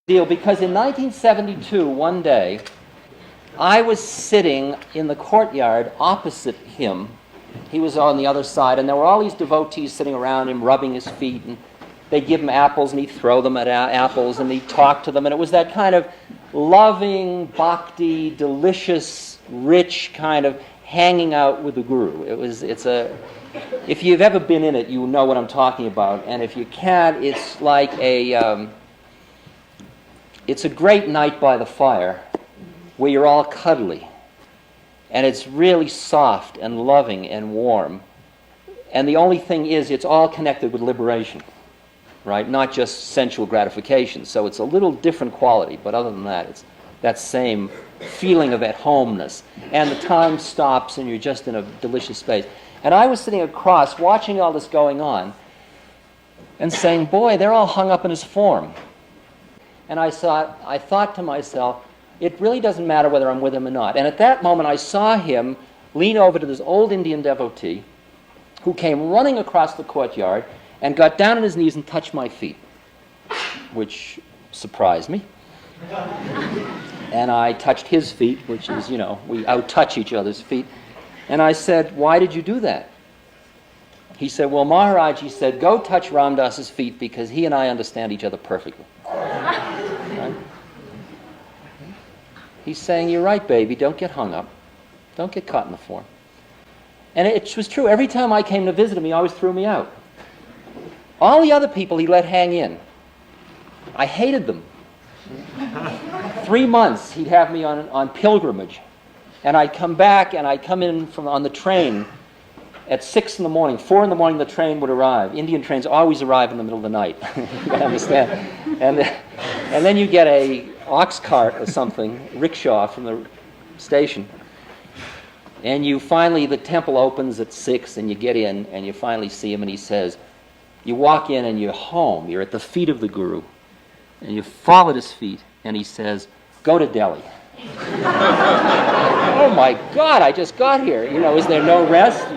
deal, because in 1972, one day, I was sitting in the courtyard opposite him. He was on the other side, and there were all these devotees sitting around him, rubbing his feet, and they'd give him apples, and he'd throw them at apples, and he'd talk to them, and it was that kind of loving, bhakti, delicious, rich kind of hanging out with the Guru. If you've ever been in it, you know what I'm talking about, and if you can't, it's like it's a great night by the fire where you're all cuddly, and it's really soft and loving and warm, and the only thing is it's all connected with liberation, right? Not just sensual gratification. So it's a little different quality, but other than that, it's that same feeling of at-homeness, and the time stops and you're just in a delicious space. And I was sitting across watching all this going on and saying, boy, they're all hung up in his form. And I thought to myself, it really doesn't matter whether I'm with him or not. And at that moment, I saw him lean over to this old Indian devotee who came running across the courtyard and got down on his knees and touched my feet, which surprised me. And I touched his feet, which is, we out-touch each other's feet. And I said, why did you do that? He said, well, Maharaj, he said, go touch Ram Dass's feet because he and I understand each other perfectly. Right? He's saying, you're right, baby, don't get hung up. Don't get caught in the form. And it was true. Every time I came to visit him, he always threw me out. All the other people he let hang in. I hated them. 3 months he'd have me on pilgrimage. And I'd come back and I'd come in on the train at 6 in the morning. 4 in the morning the train would arrive. Indian trains always arrive in the middle of the night. You gotta understand. And then you get a ox cart or something, rickshaw from the station. And the temple opens at 6 and you get in and you finally see him and he says, you walk in and you're home. You're at the feet of the Guru. And you fall at his feet and he says, go to Delhi. Oh my God, I just got here. Is there no rest?